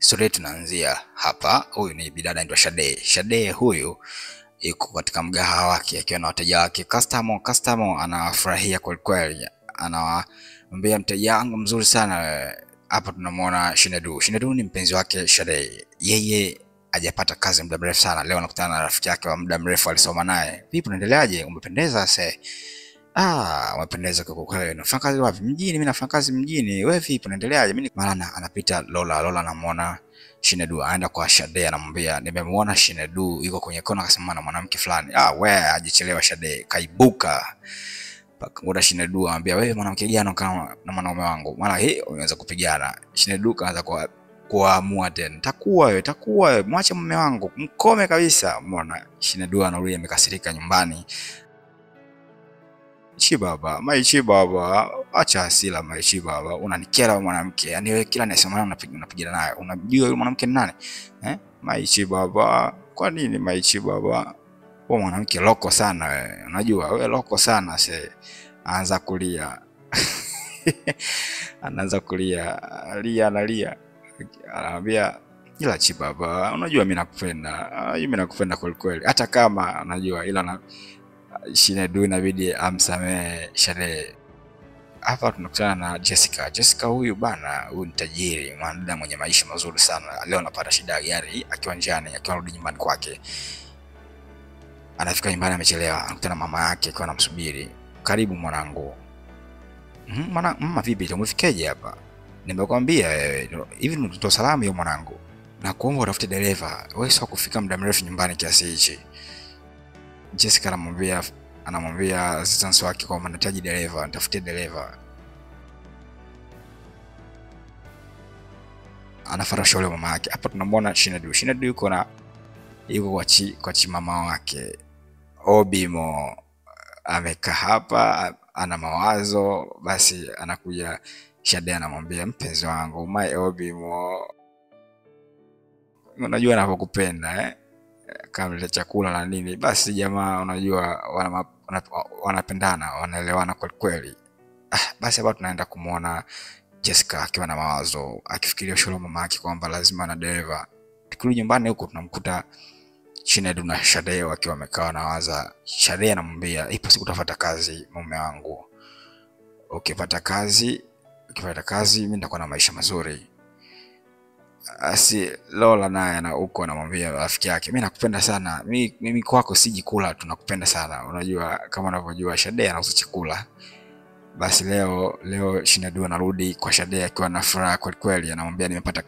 Story tunaanzia hapa. Huyu ni bidada anaitwa Shade. Shade huyu yuko katika mgahawa wake akiwa na wateja wake. Customer anafurahia kweli kweli. Anamwambia mteja wangu mzuri sana. Hapa tunamuona Shinedu. Shinedu ni mpenzi wake Shade. Yeye hajapata kazi muda mrefu sana. Leo anakutana na rafiki yake wa muda mrefu alisoma naye. Vipi unaendeleaje? Umependeza sasa. Umependeza kwa kweli. Unafanya kazi wapi? Mjini. Mimi nafanya kazi mjini. Wewe vipi unaendeleaje? Mimi mara anapita Lola anamuona Shinedu, aenda kwa Shade anamwambia nimemuona Shinedu yuko kwenye kona akasema na mwanamke fulani. Wewe ajichelewa Shade kaibuka. Pakangoda Shinedu anambia wewe mwanamke gani kama na mwanaume wangu? Mara unaweza kupigana. Shinedu kaanza kuamua tena. Takuwa wewe mwache mume wangu. Mkome kabisa. Umeona Shinedu anarudi amekasirika nyumbani. Chibaba, Maichi baba, acha hasira Maichi baba. Unanikera mwanamke. Yaani wewe kila nasema unapigana naye. Unajua yule mwanamke ni nani? Maichi baba. Kwa nini Maichi baba? Wewe mwanamke loko sana wewe. Unajua wewe loko sana sasa. Anza kulia. Anaanza kulia. Analia. Anambia ila Chibaba, unajua mimi nakupenda. Mimi nakupenda kweli kweli. Hata kama unajua ila Shinedu inabidi amsamehe Shade. Hapa tunakutana na Jessica. Jessica huyu bana, huyu ni tajiri, mwanadada mwenye maisha mazuri sana. Leo anapata shida ya gari akiwa njiani, akiwa anarudi nyumbani kwake. Anafika nyumbani amechelewa, anakutana mama yake akiwa anamsubiri. Karibu mwanangu. Mama vipi? Umefikeje hapa? Nimekwambia wewe, hivi ndio salamu hiyo mwanangu. Na kuomba utafute dereva. Wewe sio kufika muda mrefu nyumbani kiasi hichi. Jessica anamwambia assistant wake kwamba anahitaji dereva, nitafutie dereva. Anafarasha yule mama yake. Hapa tunamwona Shinedu. Shinedu yuko kwa mama wake. Obimo amekaa hapa ana mawazo. Basi anakuja Shade anamwambia mpenzi wangu, my Obimo, unajua ninapokupenda kama ile chakula na nini. Basi jamaa unajua wanapendana, wanaelewana kweli kweli. Basi hapa tunaenda kumuona Jessica akiwa na mawazo, akifikiria shule mama yake kwamba lazima na dereva. Tukirudi nyumbani huko tunamkuta Shinedu na Shade wakiwa wamekaa na waza. Shade anamwambia ipo siku utafuta kazi mume wangu. Ukipata kazi mimi nitakuwa na maisha mazuri. Asi Lola naye na huko anamwambia rafiki yake, mimi nakupenda sana. Mimi kwako siji kula, tunakupenda sana. Unajua kama unavyojua Shade anauza chakula. Basi leo Shinedu anarudi kwa Shade akiwa na furaha kweli kweli. Anamwambia nimepata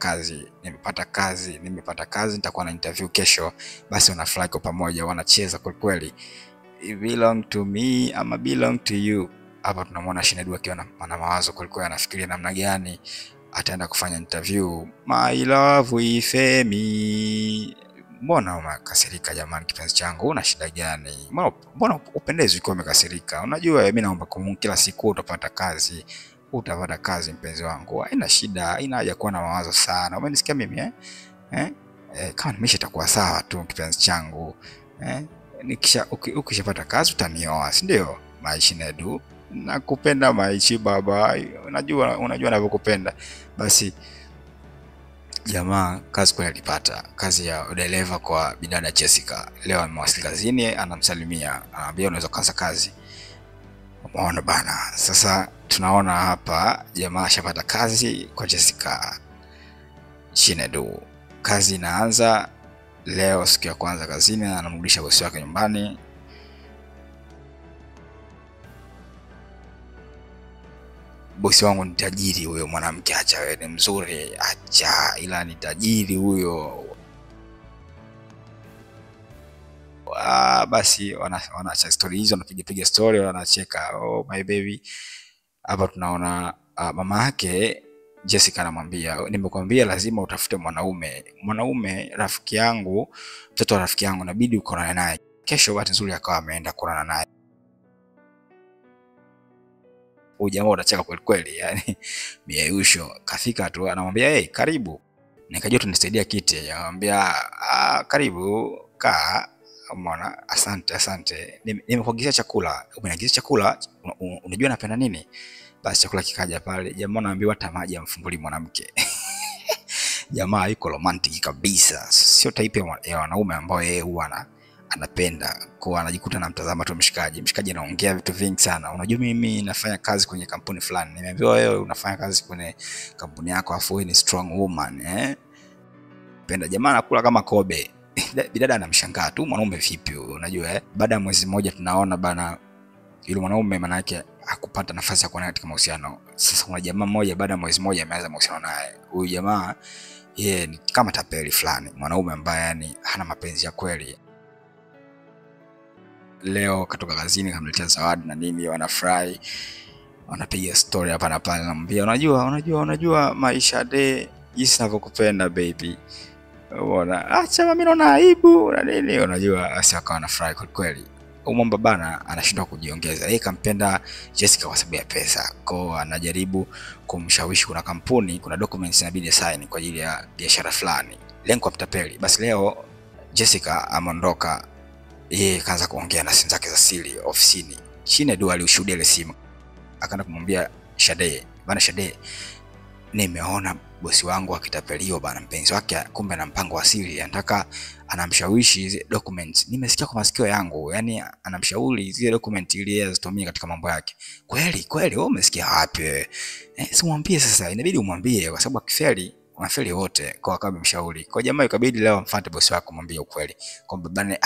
kazi, nitakuwa na interview kesho. Basi wanafurahi kwa pamoja, wanacheza kweli kweli. It belong to me, ama belong to you. Hapa tunamwona Shinedu akiwa na mawazo kweli kweli, anafikiria namna gani ataenda kufanya interview. My love Ifemi. Mbona umekasirika jamani kipenzi changu? Una shida gani? Mbona upendezi ukiwa umekasirika? Unajua mimi naomba kwa Mungu kila siku utapata kazi mpenzi wangu. Haina shida, haina haja kuwa na mawazo sana. Umenisikia mimi kama nimeshakuwa sawa tu kipenzi changu. Ukishapata kazi utanioa, si ndio? Shinedu, nakupenda Maichi baba. Unajua ninavyokupenda. Basi jamaa kazi kwa alipata kazi ya dereva kwa bidada Jessica. Leo amewasili kazini, anamsalimia, anambia unaweza kuanza kazi. Umeona bana. Sasa tunaona hapa jamaa ashapata kazi kwa Jessica. Shinedu, kazi inaanza leo, siku ya kwanza kazini, anamrudisha bosi wake nyumbani. Bosi wangu ni tajiri huyo mwanamke, acha wewe ni mzuri, acha, ila ni tajiri huyo. Basi wanaacha story hizo, wanapiga story, wanacheka. Oh my baby. Hapa tunaona mama yake Jessica anamwambia nimekwambia lazima utafute mwanaume rafiki yangu, mtoto wa rafiki yangu, inabidi ukonane naye kesho. Bahati nzuri akawa ameenda kuonana naye. Jamaa utacheka kweli kweli, yani Miausho kafika tu anamwambia karibu. Nikajua tunisaidia kiti. Anamwambia karibu kaa. Umeona, asante. Nimekuagizia chakula. Umeniagizia chakula, unajua napenda nini? Basi chakula kikaja pale. Jamaa anaambiwa hata maji amfumbuli mwanamke. Jamaa yuko romantic kabisa, sio type ya wanaume ambao yeye huwa anapenda. Kwa anajikuta na mtazama tu mshikaji anaongea vitu vingi sana. Unajua mimi nafanya kazi kwenye kampuni fulani, nimeambiwa wewe unafanya kazi kwenye kampuni yako afu wewe ni strong woman penda. Jamaa anakula kama kobe. Bidada anamshangaa tu, mwanaume vipi unajua baada ya mwezi mmoja tunaona bana yule mwanaume maana yake hakupata nafasi ya kuwa katika mahusiano. Sasa kuna jamaa mmoja baada ya mwezi mmoja ameanza mahusiano naye. Huyu jamaa yeye ni kama tapeli fulani, mwanaume ambaye yani hana mapenzi ya kweli. Leo katoka kazini kamletea zawadi na nini, wanafurahi, wanapiga story hapa na pale, namwambia unajua maisha de jinsi ninavyokupenda baby. Unaona acha mimi naona aibu na nini, unajua asi akawa anafurahi kweli. Umomba bana anashindwa kujiongeza. Yeye kampenda Jessica kwa sababu ya pesa. Kwa anajaribu kumshawishi kuna kampuni, kuna documents inabidi sign kwa ajili ya biashara fulani. Lengo mtapeli. Basi leo Jessica amondoka, yeye kaanza kuongea na simu zake za siri ofisini. Chinedu aliushuhudia ile simu. Akaenda kumwambia Shade, bana Shade, nimeona bosi wangu akitapeliwa bana, mpenzi wake kumbe na mpango wa siri, anataka anamshawishi zile documents. Nimesikia kwa masikio yangu, yani anamshauri zile documents ili azitumie katika mambo yake. Kweli wewe umesikia wapi si mwambie sasa, inabidi umwambie kwa sababu akifeli unafeli wote. Kwa kama mshauri kwa jamaa, ikabidi leo amfuate bosi wako mwambie ukweli kwamba bana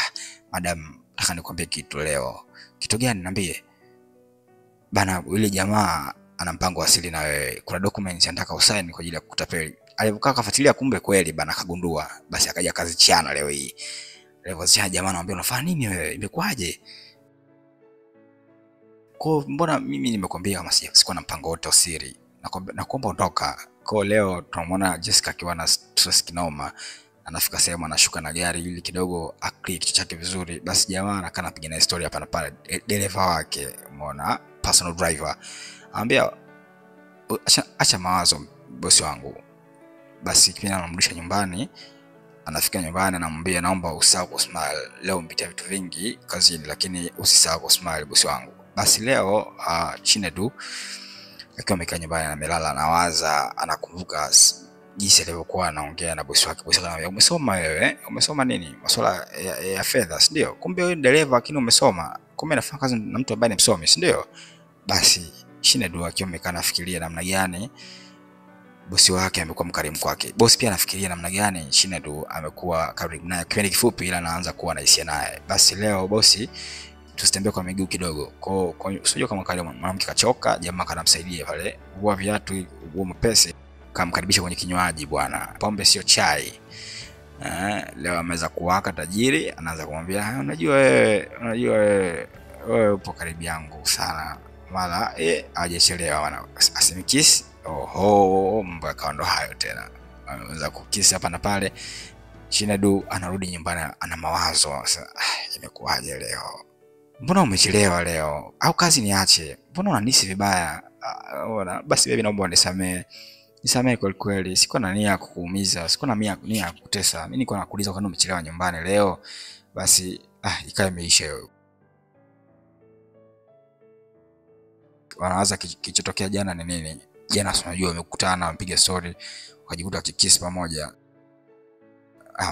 madam, nataka nikwambie kitu leo. Kitu gani? Niambie bana, yule jamaa ana mpango wa siri na wewe. Kuna documents anataka usaini kwa ajili ya kutapeli. Alipokaa kafuatilia, kumbe kweli bana akagundua. Basi akaja kazi chana leo hii. Leo jamaa anamwambia unafanya nini wewe? Imekwaje? Kwa mbona mimi nimekwambia kama sikuwa na mpango wote wa siri. Nakuomba ondoka. Kwa leo tunamwona Jessica akiwa na stress kinoma. Anafika sehemu anashuka na gari ili kidogo akli kichwa chake vizuri. Basi jamaa anakaa anapiga na story hapa na pale. Dereva wake, umeona, personal driver, anambia acha mawazo bosi wangu. Basi kipindi anamrudisha nyumbani, anafika nyumbani anamwambia naomba usahau ku smile. Leo mpitia vitu vingi kazini lakini usisahau ku smile bosi wangu. Basi leo Chinedu akiwa amekaa nyumbani amelala, anawaza, anakumbuka jinsi alivyokuwa anaongea na bosi wake. Bosi anamwambia umesoma wewe? Umesoma nini? Masuala ya fedha, si ndio? Kumbe wewe dereva lakini umesoma. Kumbe nafanya kazi na mtu ambaye ni msomi, si ndio? Basi Chinedu akiwa amekaa anafikiria namna gani bosi wake amekuwa mkarimu kwake. Bosi pia anafikiria namna gani Chinedu amekuwa karibu naye kipindi kifupi, ila anaanza kuwa na hisia naye. Basi leo bosi tusitembee kwa miguu kidogo. Kwa usijue kama kale mwanamke kachoka, jamaa kanamsaidia pale, vua viatu, vua mapesi, kamkaribisha kwenye kinywaji bwana. Pombe sio chai. Leo ameweza kuwaka tajiri, anaanza kumwambia unajua wewe upo karibu yangu sana. Mara hajachelewa bwana, asimkiss. Oho, mambo yakawa hayo tena. Anaanza kukisi hapa na pale. Chinedu anarudi nyumbani ana mawazo. Sasa imekuaje leo? Mbona umechelewa leo? Au kazi niache? Mbona unanisi vibaya? Basi baby naomba nisamee kwa kweli. Sikuwa na nia ya kukuumiza, sikuwa na nia ya kukutesa. Mimi niko nakuuliza kwa nini umechelewa nyumbani leo? Basi ikae imeisha hiyo. Wanawaza kilichotokea jana ni nini? Jana unajua wamekutana, wamepiga story, wakajikuta kikiss pamoja.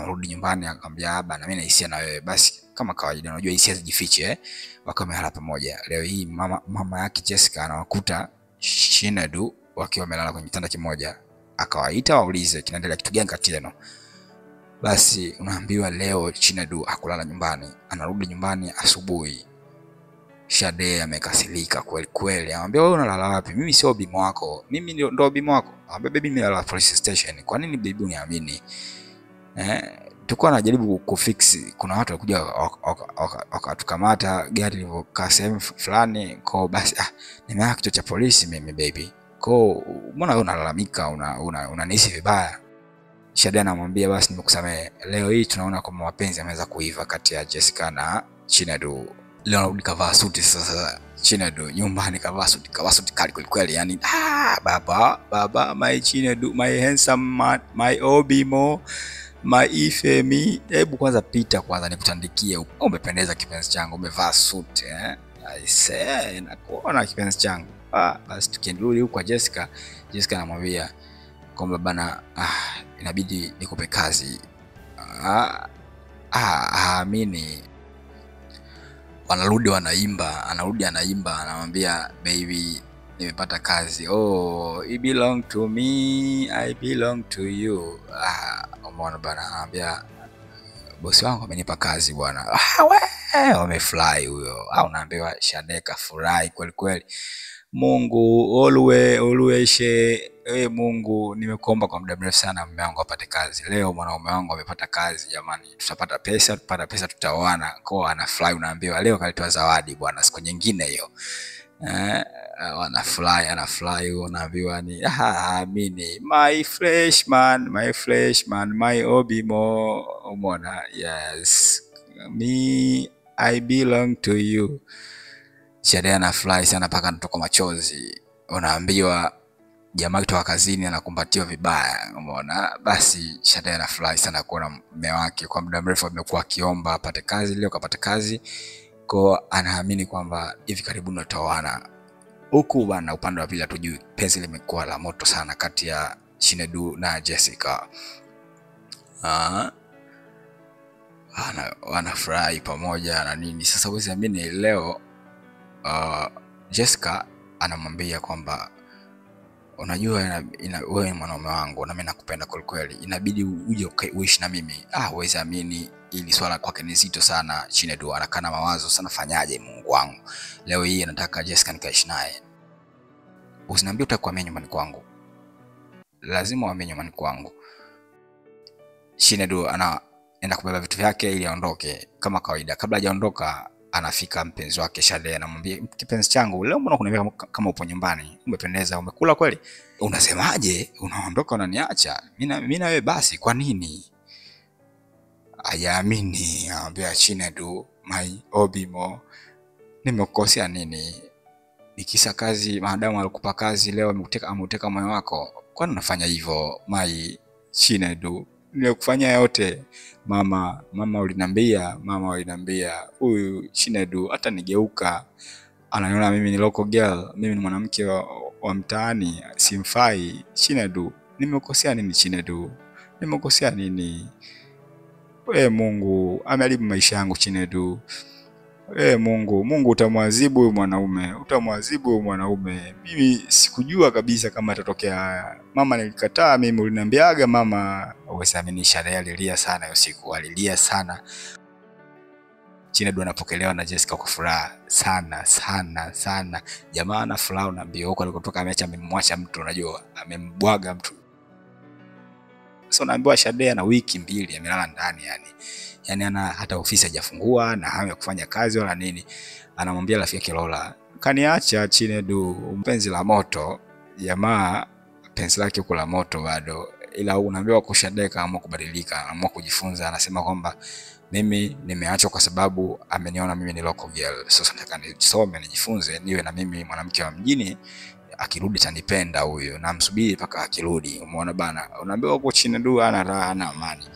Rudi nyumbani akamwambia bana mimi na hisia na wewe. Basi kama kawaida unajua hisia zijifiche wakawa wamelala pamoja. Leo hii mama yake Jessica anawakuta Chinedu wakiwa wamelala kwenye kitanda kimoja. Akawaita waulize kinaendelea kitu gani kati yenu. Basi unaambiwa leo Chinedu hakulala nyumbani, anarudi nyumbani asubuhi. Shade amekasirika kweli. Anamwambia wewe unalala wapi? Mimi sio bibi wako. Mimi ndio bibi wako. Anamwambia baby mimi nalala police station. Kwa nini bibi uniamini? Tulikuwa tunajaribu kufix, kuna watu walikuja wakatukamata gari lilivyokaa sehemu fulani. Kwa basi nimeona kitu cha polisi mimi baby. Kwa mbona wewe unalalamika, unanihisi vibaya? Shade anamwambia basi nimekusamehe. Leo hii tunaona kwamba mapenzi yameweza kuiva kati ya Jessica na Chinedu. Leo anarudi kavaa suti sasa. Chinedu nyumbani kavaa suti kali kweli yani. Baba my Chinedu, my handsome man, my Obimo, my Ifemi, hebu kwanza pita kwanza nikutandikie. Umependeza kipenzi changu, umevaa suti I say nakuona kipenzi changu. Basi tukirudi huko kwa Jessica anamwambia kwamba bana, inabidi nikupe kazi. Haamini. Wanarudi wanaimba, anarudi anaimba, anamwambia baby, nimepata kazi. Oh, you belong to me, I belong to you. Umeona bana, anamwambia bosi wangu amenipa kazi bwana. Wamefly huyo. Unaambiwa Shade kafurahi kweli kweli. Mungu always Mungu, nimekuomba kwa muda mrefu sana mume wangu apate kazi. Leo mwanaume wangu amepata kazi jamani. Tutapata pesa, tutaoana. Kwa anafly, unaambiwa leo kalitoa zawadi bwana, siku nyingine hiyo. Anafly, unaambiwa ni amini, my freshman, my Obimo. Umeona? Yes, me, I belong to you. Shade anafly sana paka anatoka machozi. Unaambiwa jamaa kutoka kazini anakumbatiwa vibaya. Umeona? Basi Shade anafly sana kuona mume wake kwa muda mrefu amekuwa akiomba apate kazi, leo kapata kazi. Kwa anaamini kwamba hivi karibuni wataoana. Huku bana upande wa pili hatujui, penzi limekuwa la moto sana kati ya Chinedu na Jessica. Wanafurahi pamoja na nini. Sasa huwezi amini leo Jessica anamwambia kwamba unajua wewe ni mwanaume wangu na mimi nakupenda kweli kweli, inabidi uje uishi na mimi. Huwezi amini, ili swala kwake ni zito sana. Chinedu anakana mawazo sana, fanyaje Mungu wangu. Leo hii anataka Jessica nikaishi naye. Usiniambie utakuhamia nyumbani kwangu. Lazima uhamie nyumbani kwangu. Chinedu anaenda kubeba vitu vyake ili aondoke kama kawaida. Kabla hajaondoka anafika mpenzi wake Shade, anamwambia kipenzi changu, leo mbona kuniambia kama upo nyumbani? Umependeza, umekula kweli? Unasemaje? Unaondoka unaniacha? Mimi na wewe basi, kwa nini? Hajaamini, anamwambia Chinedu, my Obimo, nimekukosea nini? Nikisa kazi, maadamu alikupa kazi leo ameuteka moyo wako. Kwani unafanya hivyo my Chinedu? Nilikufanya yote mama uliniambia huyu Chinedu hata nigeuka ananiona mimi ni local girl, mimi ni mwanamke wa mtaani, simfai. Chinedu, nimekosea nini Chinedu? Nimekosea nini? Mungu ameharibu maisha yangu Chinedu. Mungu utamwadhibu huyu mwanaume. Mimi sikujua kabisa kama atatokea haya. Mama nilikataa mimi, uliniambiaga mama. Usiamini, Shade alilia sana hiyo siku, alilia sana. Chinedu anapokelewa na Jessica kwa furaha sana. Jamaa ana furaha, unaambia huko alikotoka amemwacha mtu, unajua, amembwaga mtu. So naambiwa Shade ana wiki 2 amelala ndani yani ana hata ofisi hajafungua na hamu ya kufanya kazi wala nini. Anamwambia rafiki yake Lola, kaniacha Chinedu, mpenzi la moto. Jamaa penzi lake kula moto bado, ila unaambiwa kwa Shade kama kubadilika, anaamua kujifunza. Anasema kwamba mimi nimeachwa kwa sababu ameniona mimi ni local girl. Sasa nataka nisome, nijifunze, niwe na mimi mwanamke wa mjini. Akirudi tanipenda huyo, na msubiri mpaka akirudi. Umeona bana? Unaambiwa kwa Chinedu ana raha na amani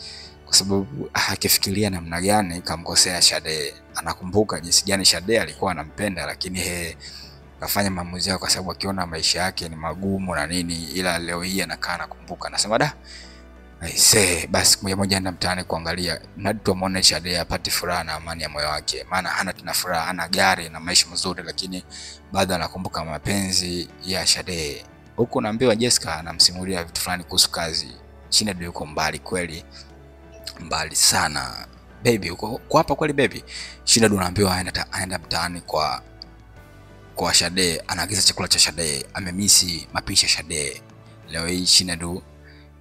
kwa sababu akifikiria namna gani kamkosea Shade. Anakumbuka jinsi gani Shade alikuwa anampenda, lakini kafanya maamuzi yake kwa sababu akiona maisha yake ni magumu na nini. Ila leo hii anakaa anakumbuka, anasema basi moja enda mtaani kuangalia mradi tuamwone Shade apate furaha na amani ya moyo wake. Maana hana tena furaha, hana gari na maisha mazuri, lakini bado anakumbuka mapenzi ya Shade. Huko naambiwa Jessica anamsimulia vitu fulani kuhusu kazi. Chinedu yuko mbali kweli, mbali sana. Baby, uko hapa kweli baby? Chinedu anaambiwa aenda mtaani kwa Shade, anaagiza chakula cha Shade, amemisi mapishi ya Shade. Leo hii Chinedu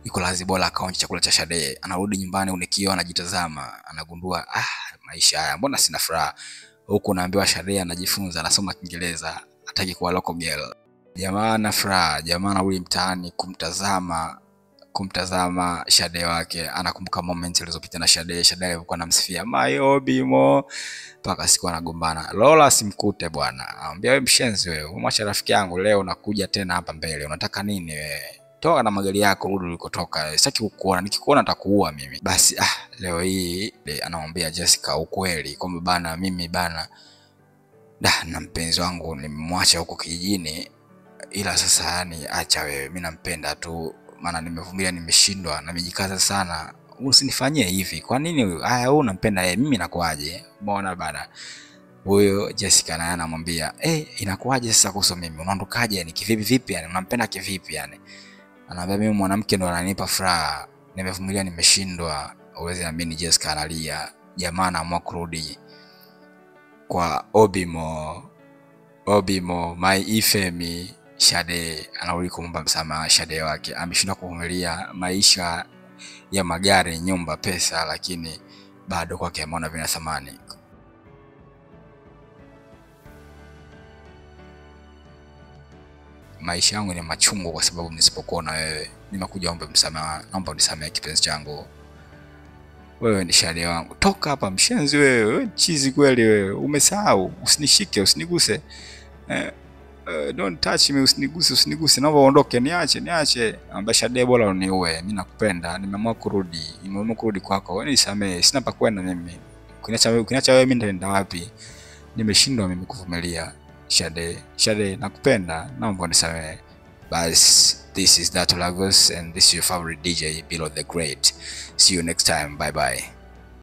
yuko lazima bora akaonje chakula cha Shade. Anarudi nyumbani, unikio anajitazama, anagundua maisha haya mbona sina furaha. Huko naambiwa Shade anajifunza, anasoma Kiingereza, hataki kuwa local girl. Jamaa ana furaha, jamaa anarudi mtaani kumtazama Shade wake. Anakumbuka moment zilizopita na Shade alikuwa anamsifia my Obimo, mpaka siku anagombana. Lola simkute bwana, anamwambia wewe mshenzi wewe, umwacha rafiki yangu, leo nakuja tena hapa mbele, unataka nini wewe? Toka na magari yako, rudi ulikotoka, sitaki kukuona, nikikuona nitakuua mimi. Basi leo hii anamwambia Jessica ukweli kwamba bana, mimi bana na mpenzi wangu nimemwacha huko kijijini, ila sasa acha wewe, mimi nampenda tu. maana nimevumilia, nimeshindwa na nimejikaza sana. Usinifanyie hivi. Kwa nini? Haya, wewe unampenda yeye, mimi nakuaje? Umeona bana. Huyo Jessica naye anamwambia, inakuaje sasa kuhusu mimi? Unaondokaje? Ni kivipi vipi yani? Unampenda kivipi yani? Anambia mimi mwanamke ndo ananipa furaha. Nimevumilia, nimeshindwa. Uweze amini, Jessica analia. Jamaa anaamua kurudi kwa Obimo my Ifemi. Shade anarudi kumomba msamaha Shade wake. Ameshindwa kuvumilia maisha ya magari, nyumba, pesa, lakini bado kwake ameona vina thamani. Maisha yangu ni machungu kwa sababu nisipokuwa na wewe. Nimekuja ombe msamaha, naomba unisamehe kipenzi changu. Wewe ni Shade wangu. Toka hapa mshenzi wewe, chizi kweli wewe. Umesahau, usinishike, usiniguse. Don't touch me, usiniguse. Naomba uondoke, niache. Amba Shade, bora uniue. Mimi nakupenda, nimeamua kurudi kwako. Wewe nisamehe, sina pa kwenda mimi. Ukiniacha wewe mimi nitaenda wapi? Nimeshindwa mimi kuvumilia. Shade, nakupenda, naomba unisamehe. Bas, this is Dato Lagos and this is your favorite DJ Below the Great. See you next time. Bye bye.